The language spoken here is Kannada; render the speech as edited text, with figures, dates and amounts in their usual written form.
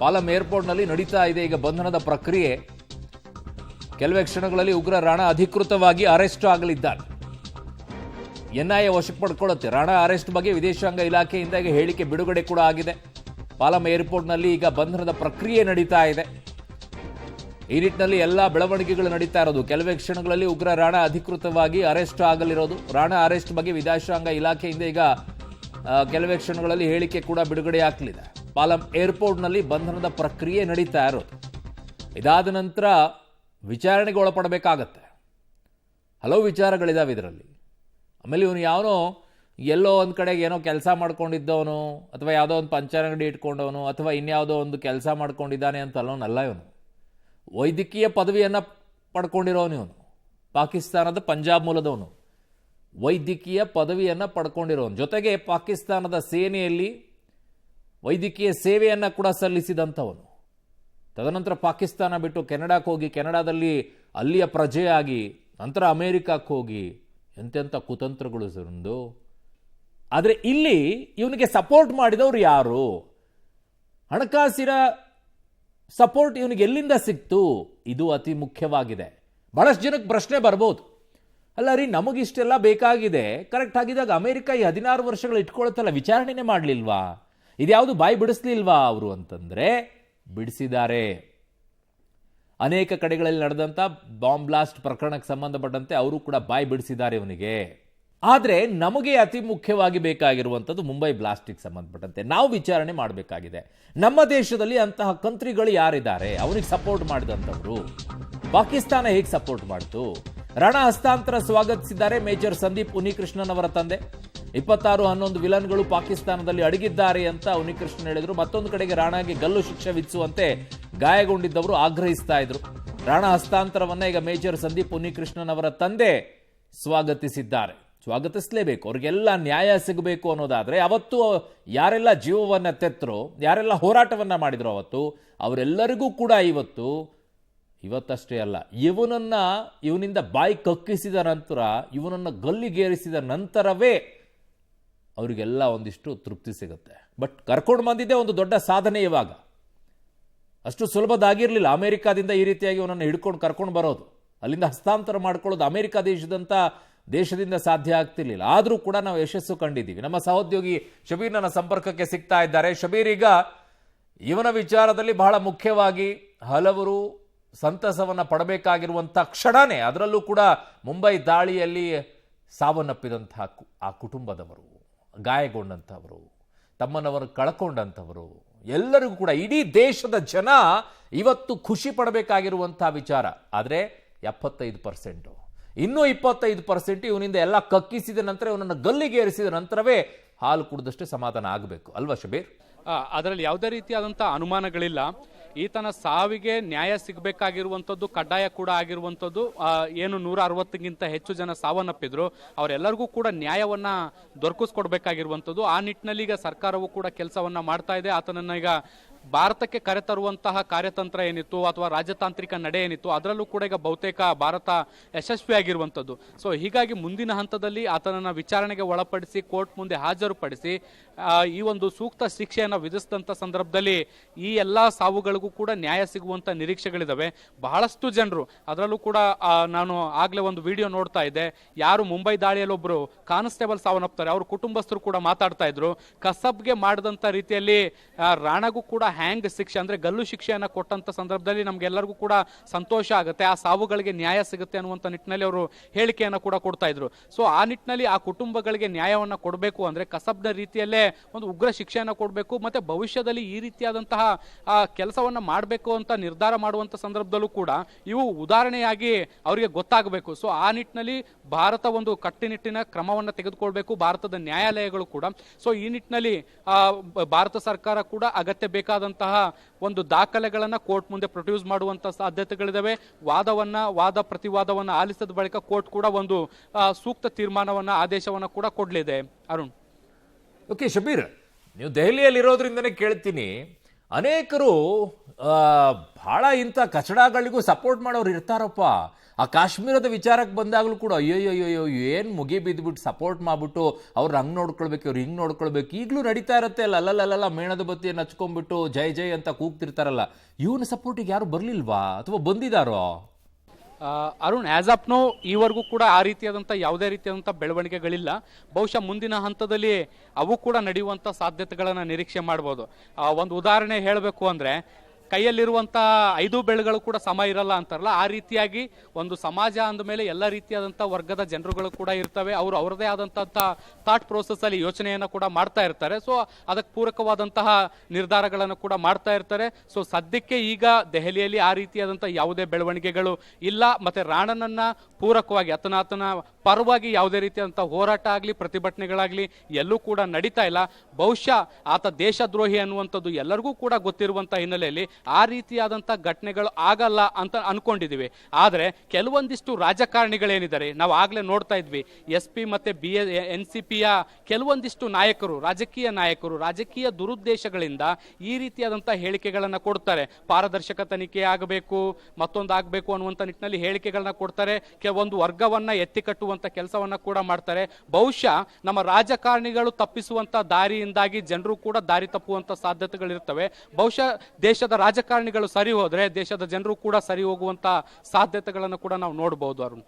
ಪಾಲಂ ಏರ್ಪೋರ್ಟ್ನಲ್ಲಿ ನಡೀತಾ ಇದೆ ಈಗ ಬಂಧನದ ಪ್ರಕ್ರಿಯೆ. ಕೆಲವೇ ಕ್ಷಣಗಳಲ್ಲಿ ಉಗ್ರ ರಾಣಾ ಅಧಿಕೃತವಾಗಿ ಅರೆಸ್ಟ್ ಆಗಲಿದ್ದಾನೆ. ಎನ್ಐಎ ವಶಕ್ಕೆ ಪಡ್ಕೊಳ್ಳುತ್ತೆ. ರಾಣಾ ಅರೆಸ್ಟ್ ಬಗ್ಗೆ ವಿದೇಶಾಂಗ ಇಲಾಖೆಯಿಂದ ಈಗ ಹೇಳಿಕೆ ಬಿಡುಗಡೆ ಕೂಡ ಆಗಿದೆ. ಪಾಲಂ ಏರ್ಪೋರ್ಟ್ನಲ್ಲಿ ಈಗ ಬಂಧನದ ಪ್ರಕ್ರಿಯೆ ನಡೀತಾ ಇದೆ. ಈ ನಿಟ್ಟಿನಲ್ಲಿ ಎಲ್ಲ ಬೆಳವಣಿಗೆಗಳು ನಡೀತಾ ಇರೋದು. ಕೆಲವೇ ಕ್ಷಣಗಳಲ್ಲಿ ಉಗ್ರ ರಾಣಾ ಅಧಿಕೃತವಾಗಿ ಅರೆಸ್ಟ್ ಆಗಲಿರೋದು. ರಾಣಾ ಅರೆಸ್ಟ್ ಬಗ್ಗೆ ವಿದೇಶಾಂಗ ಇಲಾಖೆಯಿಂದ ಈಗ ಕೆಲವೇ ಕ್ಷಣಗಳಲ್ಲಿ ಹೇಳಿಕೆ ಕೂಡ ಬಿಡುಗಡೆ ಆಗಲಿದೆ. ಪಾಲಂ ಏರ್ಪೋರ್ಟ್ನಲ್ಲಿ ಬಂಧನದ ಪ್ರಕ್ರಿಯೆ ನಡೀತಾ ಇರೋದು. ಇದಾದ ನಂತರ ವಿಚಾರಣೆಗೆ ಒಳಪಡಬೇಕಾಗತ್ತೆ. ಹಲವು ವಿಚಾರಗಳಿದಾವೆ ಇದರಲ್ಲಿ. ಆಮೇಲೆ ಇವನು ಯಾವನೋ ಎಲ್ಲೋ ಒಂದು ಕಡೆಗೆ ಏನೋ ಕೆಲಸ ಮಾಡ್ಕೊಂಡಿದ್ದವನು ಅಥವಾ ಯಾವುದೋ ಒಂದು ಪಂಚಾಂಗಡಿ ಇಟ್ಕೊಂಡವನು ಅಥವಾ ಇನ್ಯಾವುದೋ ಒಂದು ಕೆಲಸ ಮಾಡ್ಕೊಂಡಿದ್ದಾನೆ ಅಂತ ಅಲ್ಲೋನಲ್ಲ. ಇವನು ವೈದ್ಯಕೀಯ ಪದವಿಯನ್ನು ಪಡ್ಕೊಂಡಿರೋನು. ಇವನು ಪಾಕಿಸ್ತಾನದ ಪಂಜಾಬ್ ಮೂಲದವನು. ವೈದ್ಯಕೀಯ ಪದವಿಯನ್ನು ಪಡ್ಕೊಂಡಿರೋನು. ಜೊತೆಗೆ ಪಾಕಿಸ್ತಾನದ ಸೇನೆಯಲ್ಲಿ ವೈದ್ಯಕೀಯ ಸೇವೆಯನ್ನು ಕೂಡ ಸಲ್ಲಿಸಿದಂಥವನು. ತದನಂತರ ಪಾಕಿಸ್ತಾನ ಬಿಟ್ಟು ಕೆನಡಾಕ್ಕೆ ಹೋಗಿ ಕೆನಡಾದಲ್ಲಿ ಅಲ್ಲಿಯ ಪ್ರಜೆಯಾಗಿ ನಂತರ ಅಮೇರಿಕಕ್ಕೆ ಹೋಗಿ ಎಂತೆಂಥ ಕುತಂತ್ರಗಳು ಸರಂದು. ಆದರೆ ಇಲ್ಲಿ ಇವನಿಗೆ ಸಪೋರ್ಟ್ ಮಾಡಿದವರು ಯಾರು? ಹಣಕಾಸಿನ ಸಪೋರ್ಟ್ ಇವನಿಗೆ ಎಲ್ಲಿಂದ ಸಿಕ್ತು? ಇದು ಅತಿ ಮುಖ್ಯವಾಗಿದೆ. ಬಹಳಷ್ಟು ಜನಕ್ಕೆ ಪ್ರಶ್ನೆ ಬರ್ಬೋದು, ಅಲ್ಲ ರೀ ನಮಗಿಷ್ಟೆಲ್ಲ ಬೇಕಾಗಿದೆ, ಕರೆಕ್ಟ್ ಆಗಿದಾಗ ಅಮೆರಿಕ ಈ 16 ವರ್ಷಗಳು ಇಟ್ಕೊಳ್ತಲ್ಲ, ವಿಚಾರಣೆನೇ ಮಾಡಲಿಲ್ವಾ? ಇದ್ಯಾವುದು ಬಾಯಿ ಬಿಡಿಸ್ಲಿಲ್ವಾ ಅವರು ಅಂತಂದ್ರೆ ಬಿಡಿಸಿದ್ದಾರೆ. ಅನೇಕ ಕಡೆಗಳಲ್ಲಿ ನಡೆದಂಥ ಬಾಂಬ್ ಬ್ಲಾಸ್ಟ್ ಪ್ರಕರಣಕ್ಕೆ ಸಂಬಂಧಪಟ್ಟಂತೆ ಅವರು ಕೂಡ ಬಾಯಿ ಬಿಡಿಸಿದ್ದಾರೆ ಇವನಿಗೆ. ಆದರೆ ನಮಗೆ ಅತಿ ಮುಖ್ಯವಾಗಿ ಬೇಕಾಗಿರುವಂಥದ್ದು ಮುಂಬೈ ಬ್ಲಾಸ್ಟಿಗೆ ಸಂಬಂಧಪಟ್ಟಂತೆ ನಾವು ವಿಚಾರಣೆ ಮಾಡಬೇಕಾಗಿದೆ. ನಮ್ಮ ದೇಶದಲ್ಲಿ ಅಂತಹ ಕಂತ್ರಿಗಳು ಯಾರಿದ್ದಾರೆ? ಅವನಿಗೆ ಸಪೋರ್ಟ್ ಮಾಡಿದಂಥವ್ರು. ಪಾಕಿಸ್ತಾನ ಹೇಗೆ ಸಪೋರ್ಟ್ ಮಾಡ್ತು? ರಾಣಾ ಹಸ್ತಾಂತರ ಸ್ವಾಗತಿಸಿದ್ದಾರೆ ಮೇಜರ್ ಸಂದೀಪ್ ಉನ್ನಿಕೃಷ್ಣನ್ ಅವರ ತಂದೆ. 26-11 ವಿಲನ್ಗಳು ಪಾಕಿಸ್ತಾನದಲ್ಲಿ ಅಡಗಿದ್ದಾರೆ ಅಂತ ಉನ್ನಿಕೃಷ್ಣನ್ ಹೇಳಿದ್ರು. ಮತ್ತೊಂದು ಕಡೆಗೆ ರಾಣಾಗೆ ಗಲ್ಲು ಶಿಕ್ಷೆ ವಿಧಿಸುವಂತೆ ಗಾಯಗೊಂಡಿದ್ದವರು ಆಗ್ರಹಿಸ್ತಾ ಇದ್ರು. ರಾಣಾ ಹಸ್ತಾಂತರವನ್ನ ಈಗ ಮೇಜರ್ ಸಂದೀಪ್ ಉನ್ನಿಕೃಷ್ಣನ್ ಅವರ ತಂದೆ ಸ್ವಾಗತಿಸಿದ್ದಾರೆ. ಸ್ವಾಗತಿಸಲೇಬೇಕು, ಅವ್ರಿಗೆಲ್ಲ ನ್ಯಾಯ ಸಿಗಬೇಕು ಅನ್ನೋದಾದ್ರೆ ಅವತ್ತು ಯಾರೆಲ್ಲ ಜೀವವನ್ನ ತೆತ್ತರೋ, ಯಾರೆಲ್ಲ ಹೋರಾಟವನ್ನ ಮಾಡಿದ್ರು ಅವತ್ತು, ಅವರೆಲ್ಲರಿಗೂ ಕೂಡ ಇವತ್ತಷ್ಟೇ ಅಲ್ಲ, ಇವನಿಂದ ಬಾಯಿ ಕಕ್ಕಿಸಿದ ನಂತರ, ಇವನನ್ನ ಗಲ್ಲಿಗೇರಿಸಿದ ನಂತರವೇ ಅವರಿಗೆಲ್ಲ ಒಂದಿಷ್ಟು ತೃಪ್ತಿ ಸಿಗುತ್ತೆ. ಬಟ್ ಕರ್ಕೊಂಡು ಬಂದಿದ್ದೇ ಒಂದು ದೊಡ್ಡ ಸಾಧನೆ. ಇವಾಗ ಅಷ್ಟು ಸುಲಭದಾಗಿರ್ಲಿಲ್ಲ ಅಮೆರಿಕಾದಿಂದ ಈ ರೀತಿಯಾಗಿ ಇವನನ್ನು ಹಿಡ್ಕೊಂಡು ಕರ್ಕೊಂಡು ಬರೋದು, ಅಲ್ಲಿಂದ ಹಸ್ತಾಂತರ ಮಾಡ್ಕೊಳ್ಳೋದು ಅಮೆರಿಕ ದೇಶದಿಂದ ಸಾಧ್ಯ ಆಗ್ತಿರ್ಲಿಲ್ಲ. ಆದರೂ ಕೂಡ ನಾವು ಯಶಸ್ಸು ಕಂಡಿದ್ದೀವಿ. ನಮ್ಮ ಸಹೋದ್ಯೋಗಿ ಶಬೀರ್ ನನ್ನ ಸಂಪರ್ಕಕ್ಕೆ ಸಿಗ್ತಾ ಇದ್ದಾರೆ. ಶಬೀರ್, ಈಗ ಇವನ ವಿಚಾರದಲ್ಲಿ ಬಹಳ ಮುಖ್ಯವಾಗಿ ಹಲವರು ಸಂತಸವನ್ನ ಪಡಬೇಕಾಗಿರುವಂಥ ಕ್ಷಣನೇ, ಅದರಲ್ಲೂ ಕೂಡ ಮುಂಬೈ ದಾಳಿಯಲ್ಲಿ ಸಾವನ್ನಪ್ಪಿದಂತಹ ಆ ಕುಟುಂಬದವರು, ಗಾಯಗೊಂಡಂಥವರು, ತಮ್ಮನವರು ಕಳ್ಕೊಂಡಂಥವರು, ಎಲ್ಲರಿಗೂ ಕೂಡ ಇಡೀ ದೇಶದ ಜನ ಇವತ್ತು ಖುಷಿ ಪಡಬೇಕಾಗಿರುವಂತಹ ವಿಚಾರ. ಆದರೆ 75%, ಇನ್ನೂ 25% ಇವನಿಂದ ಎಲ್ಲ ಕಕ್ಕಿಸಿದ ನಂತರ, ಇವನನ್ನು ಗಲ್ಲಿಗೇರಿಸಿದ ನಂತರವೇ ಹಾಲು ಕುಡಿದಷ್ಟೇ ಸಮಾಧಾನ ಆಗಬೇಕು ಅಲ್ವಾ ಶಬೀರ್? ಅದರಲ್ಲಿ ಯಾವುದೇ ರೀತಿಯಾದಂಥ ಅನುಮಾನಗಳಿಲ್ಲ. ಈತನ ಸಾವಿಗೆ ನ್ಯಾಯ ಸಿಗಬೇಕಾಗಿರುವಂಥದ್ದು ಕಡ್ಡಾಯ ಕೂಡ ಆಗಿರುವಂಥದ್ದು. ಏನು 160ಗಿಂತ ಹೆಚ್ಚು ಜನ ಸಾವನ್ನಪ್ಪಿದ್ರು, ಅವರೆಲ್ಲರಿಗೂ ಕೂಡ ನ್ಯಾಯವನ್ನ ದೊರಕಿಸ್ಕೊಡ್ಬೇಕಾಗಿರುವಂಥದ್ದು. ಆ ನಿಟ್ಟಿನಲ್ಲಿ ಈಗ ಸರ್ಕಾರವು ಕೂಡ ಕೆಲಸವನ್ನ ಮಾಡ್ತಾ ಇದೆ. ಆತನನ್ನ ಈಗ ಭಾರತಕ್ಕೆ ಕರೆತರುವಂತಹ ಕಾರ್ಯತಂತ್ರ ಏನಿತ್ತು ಅಥವಾ ರಾಜತಾಂತ್ರಿಕ ನಡೆ ಏನಿತ್ತು, ಅದರಲ್ಲೂ ಕೂಡ ಈಗ ಬಹುತೇಕ ಭಾರತ ಯಶಸ್ವಿಯಾಗಿರುವಂಥದ್ದು. ಸೊ ಹೀಗಾಗಿ ಮುಂದಿನ ಹಂತದಲ್ಲಿ ಆತನನ್ನ ವಿಚಾರಣೆಗೆ ಒಳಪಡಿಸಿ ಕೋರ್ಟ್ ಮುಂದೆ ಹಾಜರುಪಡಿಸಿ ಈ ಒಂದು ಸೂಕ್ತ ಶಿಕ್ಷೆಯನ್ನು ವಿಧಿಸಿದಂಥ ಸಂದರ್ಭದಲ್ಲಿ ಈ ಎಲ್ಲಾ ಸಾವುಗಳಿಗೂ ಕೂಡ ನ್ಯಾಯ ಸಿಗುವಂತ ನಿರೀಕ್ಷೆಗಳಿದಾವೆ. ಬಹಳಷ್ಟು ಜನರು, ಅದರಲ್ಲೂ ಕೂಡ ನಾನು ಆಗ್ಲೇ ಒಂದು ವಿಡಿಯೋ ನೋಡ್ತಾ ಇದ್ದೆ, ಯಾರು ಮುಂಬೈ ದಾಳಿಯಲ್ಲಿ ಒಬ್ರು ಕಾನ್ಸ್ಟೇಬಲ್ ಸಾವನ್ನಪ್ತಾರೆ, ಅವ್ರ ಕುಟುಂಬಸ್ಥರು ಕೂಡ ಮಾತಾಡ್ತಾ ಇದ್ರು. ಕಸಬ್ಗೆ ಮಾಡಿದಂತ ರೀತಿಯಲ್ಲಿ ರಾಣಾಗೂ ಕೂಡ ಹ್ಯಾಂಗ್ ಶಿಕ್ಷೆ ಅಂದ್ರೆ ಗಲ್ಲು ಶಿಕ್ಷೆಯನ್ನ ಕೊಟ್ಟಂತ ಸಂದರ್ಭದಲ್ಲಿ ನಮ್ಗೆಲ್ಲರಿಗೂ ಕೂಡ ಸಂತೋಷ ಆಗುತ್ತೆ, ಆ ಸಾವುಗಳಿಗೆ ನ್ಯಾಯ ಸಿಗುತ್ತೆ ಅನ್ನುವಂತ ನಿಟ್ಟಿನಲ್ಲಿ ಅವರು ಹೇಳಿಕೆಯನ್ನ ಕೂಡ ಕೊಡ್ತಾ ಇದ್ರು. ಸೊ ಆ ನಿಟ್ಟಿನಲ್ಲಿ ಆ ಕುಟುಂಬಗಳಿಗೆ ನ್ಯಾಯವನ್ನ ಕೊಡಬೇಕು ಅಂದ್ರೆ ಕಸಬ್ನ ರೀತಿಯಲ್ಲೇ ಒಂದು ಉಗ್ರ ಶಿಕ್ಷೆಯನ್ನ ಕೊಡಬೇಕು. ಮತ್ತೆ ಭವಿಷ್ಯದಲ್ಲಿ ಈ ರೀತಿಯಾದಂತಹ ಕೆಲಸವನ್ನ ಮಾಡಬೇಕು ಅಂತ ನಿರ್ಧಾರ ಮಾಡುವಂತ ಸಂದರ್ಭದಲ್ಲೂ ಕೂಡ ಇವು ಉದಾಹರಣೆಯಾಗಿ ಅವರಿಗೆ ಗೊತ್ತಾಗಬೇಕು. ಸೊ ಆ ನಿಟ್ಟಿನಲ್ಲಿ ಭಾರತ ಒಂದು ಕಟ್ಟುನಿಟ್ಟಿನ ಕ್ರಮವನ್ನ ತೆಗೆದುಕೊಳ್ಬೇಕು, ಭಾರತದ ನ್ಯಾಯಾಲಯಗಳು ಕೂಡ. ಸೊ ಈ ನಿಟ್ಟಿನಲ್ಲಿ ಭಾರತ ಸರ್ಕಾರ ಕೂಡ ಅಗತ್ಯ ಬೇಕಾದಂತಹ ಒಂದು ದಾಖಲೆಗಳನ್ನ ಕೋರ್ಟ್ ಮುಂದೆ ಪ್ರೊಡ್ಯೂಸ್ ಮಾಡುವಂತ ಸಾಧ್ಯತೆಗಳಿದಾವೆ. ವಾದ ಪ್ರತಿವಾದವನ್ನ ಆಲಿಸಿದ ಬಳಿಕ ಕೋರ್ಟ್ ಕೂಡ ಒಂದು ಸೂಕ್ತ ತೀರ್ಮಾನವನ್ನ ಆದೇಶವನ್ನ ಕೂಡ ಕೊಡಲಿದೆ. ಅರುಣ್, ಓಕೆ ಶಬೀರ್, ನೀವು ದೆಹಲಿಯಲ್ಲಿರೋದ್ರಿಂದನೇ ಕೇಳ್ತೀನಿ, ಅನೇಕರು ಬಹಳ ಇಂಥ ಕಚಡಗಳಿಗೂ ಸಪೋರ್ಟ್ ಮಾಡೋರು ಇರ್ತಾರಪ್ಪ. ಆ ಕಾಶ್ಮೀರದ ವಿಚಾರಕ್ಕೆ ಬಂದಾಗಲೂ ಕೂಡ ಅಯ್ಯೋಯ್ಯೋಯ್ಯೋ ಏನು ಮುಗಿ ಬಿದ್ದುಬಿಟ್ಟು ಸಪೋರ್ಟ್ ಮಾಡ್ಬಿಟ್ಟು ಅವ್ರು ಹಂಗೆ ನೋಡ್ಕೊಳ್ಬೇಕು ಅವ್ರು ಹಿಂಗೆ ನೋಡ್ಕೊಳ್ಬೇಕು ಈಗಲೂ ನಡೀತಾ ಇರುತ್ತೆ ಅಲ್ಲ ಅಲ್ಲಲ್ಲ ಮೇಣದ ಬತ್ತಿಯನ್ನು ಹಚ್ಕೊಂಡ್ಬಿಟ್ಟು ಜೈ ಜೈ ಅಂತ ಕೂಗ್ತಿರ್ತಾರಲ್ಲ. ಇವನ ಸಪೋರ್ಟಿಗೆ ಯಾರು ಬರಲಿಲ್ವಾ ಅಥವಾ ಬಂದಿದ್ದಾರೋ? ಅರುಣ್, ಆಸ್ ಆಫ್ ನೋ ಈವರೆಗೂ ಕೂಡ ಆ ರೀತಿಯಾದಂಥ ಯಾವುದೇ ರೀತಿಯಾದಂಥ ಬೆಳವಣಿಗೆಗಳಿಲ್ಲ. ಬಹುಶಃ ಮುಂದಿನ ಹಂತದಲ್ಲಿ ಅವು ಕೂಡ ನಡೆಯುವಂಥ ಸಾಧ್ಯತೆಗಳನ್ನು ನಿರೀಕ್ಷೆ ಮಾಡ್ಬೋದು. ಒಂದು ಉದಾಹರಣೆ ಹೇಳಬೇಕು ಅಂದರೆ, ಕೈಯಲ್ಲಿರುವಂಥ 5 ಬೆಳೆಗಳು ಕೂಡ ಸಮ ಇರಲ್ಲ ಅಂತಾರಲ್ಲ, ಆ ರೀತಿಯಾಗಿ ಒಂದು ಸಮಾಜ ಅಂದಮೇಲೆ ಎಲ್ಲ ರೀತಿಯಾದಂಥ ವರ್ಗದ ಜನರುಗಳು ಕೂಡ ಇರ್ತವೆ. ಅವರು ಅವರದೇ ಆದಂಥ ಥಾಟ್ ಪ್ರೋಸೆಸ್ ಅಲ್ಲಿ ಯೋಚನೆಯನ್ನು ಕೂಡ ಮಾಡ್ತಾ ಇರ್ತಾರೆ. ಸೊ ಅದಕ್ಕೆ ಪೂರಕವಾದಂತಹ ನಿರ್ಧಾರಗಳನ್ನು ಕೂಡ ಮಾಡ್ತಾ ಇರ್ತಾರೆ. ಸೊ ಸದ್ಯಕ್ಕೆ ಈಗ ದೆಹಲಿಯಲ್ಲಿ ಆ ರೀತಿಯಾದಂಥ ಯಾವುದೇ ಬೆಳವಣಿಗೆಗಳು ಇಲ್ಲ. ಮತ್ತೆ ರಾಣನನ್ನ ಪೂರಕವಾಗಿ ಆತನ ಪರವಾಗಿ ಯಾವುದೇ ರೀತಿಯಾದಂಥ ಹೋರಾಟ ಆಗಲಿ ಪ್ರತಿಭಟನೆಗಳಾಗಲಿ ಎಲ್ಲೂ ಕೂಡ ನಡೀತಾ ಇಲ್ಲ. ಬಹುಶಃ ಆತ ದೇಶದ್ರೋಹಿ ಅನ್ನುವಂಥದ್ದು ಎಲ್ಲರಿಗೂ ಕೂಡ ಗೊತ್ತಿರುವಂಥ ಹಿನ್ನೆಲೆಯಲ್ಲಿ ಆ ರೀತಿಯಾದಂಥ ಘಟನೆಗಳು ಆಗಲ್ಲ ಅಂತ ಅನ್ಕೊಂಡಿದ್ದೀವಿ. ಆದರೆ ಕೆಲವೊಂದಿಷ್ಟು ರಾಜಕಾರಣಿಗಳೇನಿದ್ದಾರೆ, ನಾವು ಆಗ್ಲೇ ನೋಡ್ತಾ ಇದ್ವಿ, SP ಮತ್ತೆ NCPಯ ಕೆಲವೊಂದಿಷ್ಟು ನಾಯಕರು, ರಾಜಕೀಯ ದುರುದ್ದೇಶಗಳಿಂದ ಈ ರೀತಿಯಾದಂಥ ಹೇಳಿಕೆಗಳನ್ನು ಕೊಡ್ತಾರೆ. ಪಾರದರ್ಶಕ ತನಿಖೆ ಆಗಬೇಕು, ಮತ್ತೊಂದು ಆಗಬೇಕು ಅನ್ನುವಂಥ ನಿಟ್ಟಿನಲ್ಲಿ ಹೇಳಿಕೆಗಳನ್ನ ಕೊಡ್ತಾರೆ. ಒಂದು ವರ್ಗವನ್ನ ಎತ್ತಿ ಕಟ್ಟುವಂತ ಕೆಲಸವನ್ನ ಕೂಡ ಮಾಡ್ತಾರೆ. ಬಹುಶಃ ನಮ್ಮ ರಾಜಕಾರಣಿಗಳು ತಪ್ಪಿಸುವಂತ ದಾರಿಯಿಂದಾಗಿ ಜನರು ಕೂಡ ದಾರಿ ತಪ್ಪುವಂತ ಸಾಧ್ಯತೆಗಳಿರ್ತವೆ. ಬಹುಶಃ ದೇಶದ ರಾಜಕಾರಣಿಗಳು ಸರಿ ಹೋದ್ರೆ ದೇಶದ ಜನರು ಕೂಡ ಸರಿ ಹೋಗುವಂತ ಸಾಧ್ಯತೆಗಳನ್ನು ಕೂಡ ನಾವು ನೋಡಬಹುದು ಅರುಣ್.